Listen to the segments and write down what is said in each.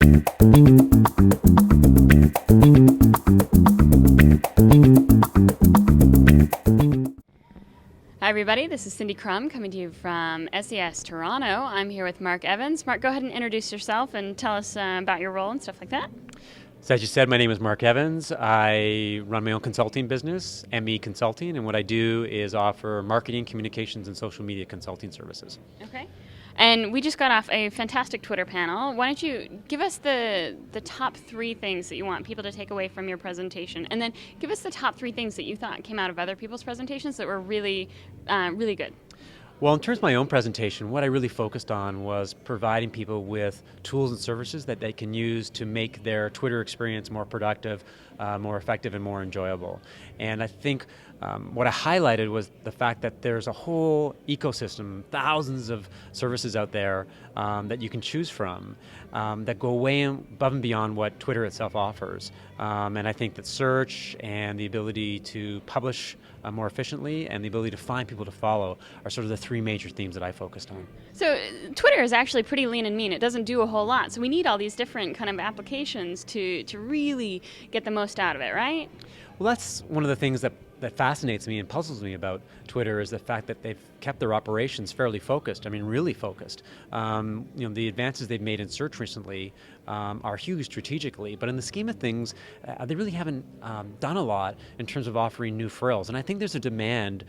Hi everybody, this is Cindy Crum coming to you from SES Toronto. I'm here with Mark Evans. Mark, go ahead and introduce yourself and tell us about your role and stuff like that. So as you said, my name is Mark Evans. I run my own consulting business, ME Consulting, and what I do is offer marketing, communications, and social media consulting services. Okay. And we just got off a fantastic Twitter panel. Why don't you give us the top 3 things that you want people to take away from your presentation, and then give us the top 3 things that you thought came out of other people's presentations that were really, really good. Well, in terms of my own presentation, what I really focused on was providing people with tools and services that they can use to make their Twitter experience more productive, more effective, and more enjoyable. And I think what I highlighted was the fact that there's a whole ecosystem, thousands of services out there that you can choose from that go way above and beyond what Twitter itself offers. And I think that search and the ability to publish more efficiently and the ability to find people to follow are sort of the 3 major themes that I focused on. So Twitter is actually pretty lean and mean. It doesn't do a whole lot. So we need all these different kind of applications to really get the most out of it, right? Well, that's one of the things that fascinates me and puzzles me about Twitter is the fact that they've kept their operations fairly focused. I mean, really focused. The advances they've made in search recently are huge strategically, but in the scheme of things, they really haven't done a lot in terms of offering new frills. And I think there's a demand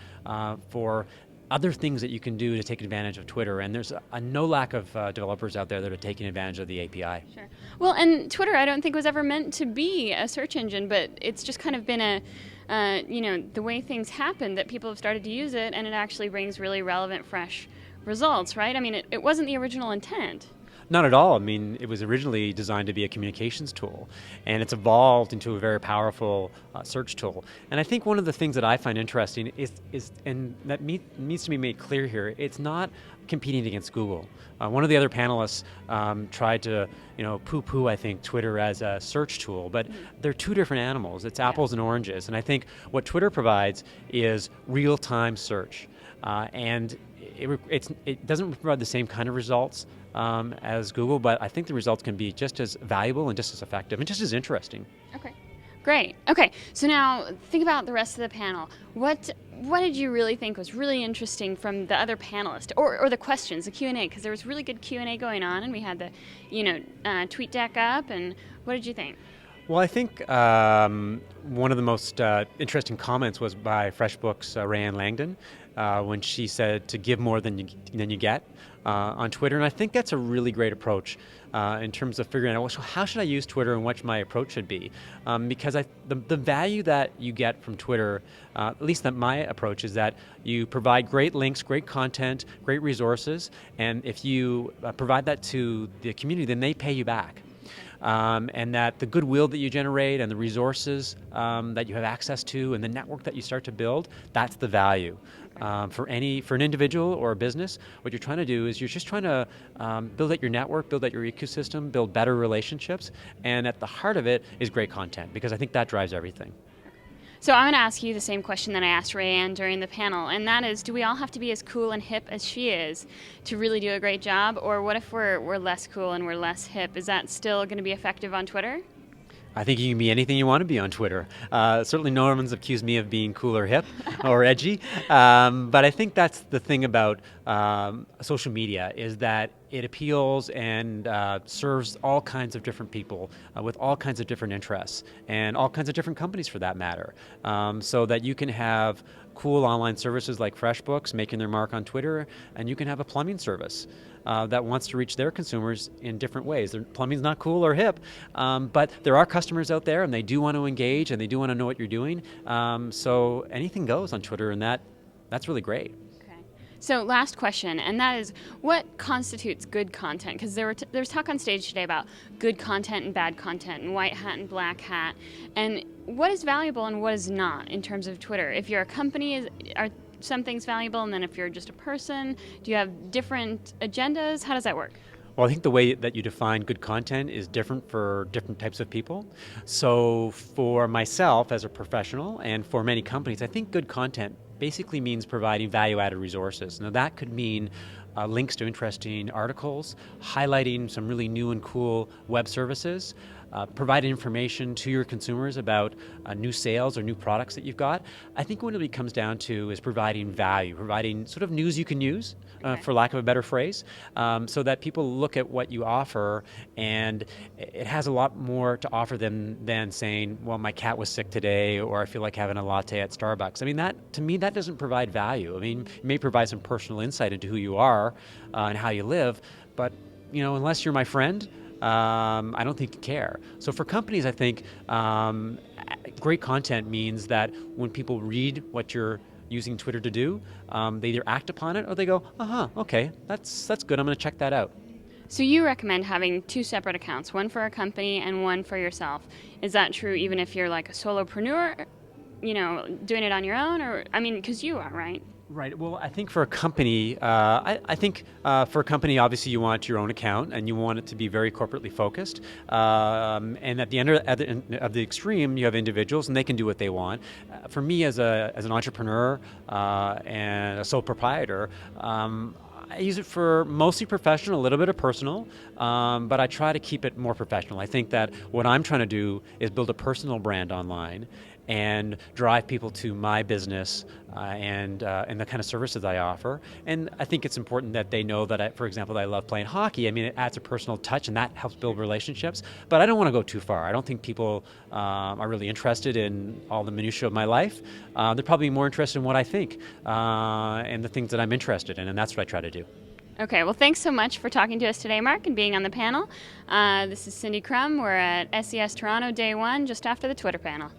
for other things that you can do to take advantage of Twitter, and there's no lack of developers out there that are taking advantage of the API. Sure. Well, and Twitter I don't think was ever meant to be a search engine, but it's just kind of been the way things happen that people have started to use it, and it actually brings really relevant, fresh results, right? I mean, it wasn't the original intent. Not at all. I mean, it was originally designed to be a communications tool, and it's evolved into a very powerful search tool. And I think one of the things that I find interesting is and that needs to be made clear here, it's not competing against Google. One of the other panelists tried to, poo-poo, I think, Twitter as a search tool, but they're 2 different animals. It's apples and oranges. And I think what Twitter provides is real-time search. And it doesn't provide the same kind of results as Google, but I think the results can be just as valuable and just as effective and just as interesting. Okay, great. Okay, so now think about the rest of the panel. What did you really think was really interesting from the other panelists, or the questions, the Q&A? Because there was really good Q&A going on, and we had the tweet deck up. And what did you think? Well, I think one of the most interesting comments was by FreshBooks' Rayanne Langdon when she said to give more than you get on Twitter. And I think that's a really great approach in terms of figuring out, well, so how should I use Twitter and what my approach should be? Because the value that you get from Twitter, at least that my approach, is that you provide great links, great content, great resources, and if you provide that to the community, then they pay you back. And that the goodwill that you generate and the resources that you have access to and the network that you start to build, that's the value. For an individual or a business, what you're trying to do is you're just trying to build out your network, build out your ecosystem, build better relationships, and at the heart of it is great content, because I think that drives everything. So I'm going to ask you the same question that I asked Rayanne during the panel, and that is, do we all have to be as cool and hip as she is to really do a great job, or what if we're less cool and we're less hip? Is that still going to be effective on Twitter? I think you can be anything you want to be on Twitter. Certainly no one's accused me of being cool or hip or edgy, but I think that's the thing about social media, is that it appeals and serves all kinds of different people with all kinds of different interests and all kinds of different companies for that matter, so that you can have cool online services like FreshBooks making their mark on Twitter, and you can have a plumbing service that wants to reach their consumers in different ways. Plumbing's not cool or hip, but there are customers out there and they do want to engage and they do want to know what you're doing. So anything goes on Twitter, and that's really great. So last question, and that is, what constitutes good content? Because there was talk on stage today about good content and bad content and white hat and black hat. And what is valuable and what is not in terms of Twitter? If you're a company, are some things valuable? And then if you're just a person, do you have different agendas? How does that work? Well, I think the way that you define good content is different for different types of people. So for myself as a professional and for many companies, I think good content basically means providing value-added resources. Now that could mean links to interesting articles, highlighting some really new and cool web services, providing information to your consumers about new sales or new products that you've got. I think what it really comes down to is providing value, providing sort of news you can use, for lack of a better phrase, so that people look at what you offer and it has a lot more to offer them than saying, well, my cat was sick today, or I feel like having a latte at Starbucks. I mean, to me, that doesn't provide value. I mean, it may provide some personal insight into who you are and how you live, but unless you're my friend, I don't think you care. So for companies, I think great content means that when people read what you're using Twitter to do, they either act upon it or they go, okay, that's good, I'm going to check that out. So you recommend having 2 separate accounts, one for a company and one for yourself. Is that true even if you're like a solopreneur, doing it on your own? Or, I mean, because you are, right? Right. Well, I think for a company, for a company, obviously you want your own account and you want it to be very corporately focused. And at the end of the extreme, you have individuals and they can do what they want. For me, as an entrepreneur and a sole proprietor, I use it for mostly professional, a little bit of personal, but I try to keep it more professional. I think that what I'm trying to do is build a personal brand online and drive people to my business and the kind of services I offer. And I think it's important that they know that, for example, that I love playing hockey. I mean, it adds a personal touch and that helps build relationships. But I don't want to go too far. I don't think people are really interested in all the minutiae of my life. They're probably more interested in what I think and the things that I'm interested in, and that's what I try to do. Okay, well, thanks so much for talking to us today, Mark, and being on the panel. This is Cindy Crum. We're at SES Toronto Day 1, just after the Twitter panel.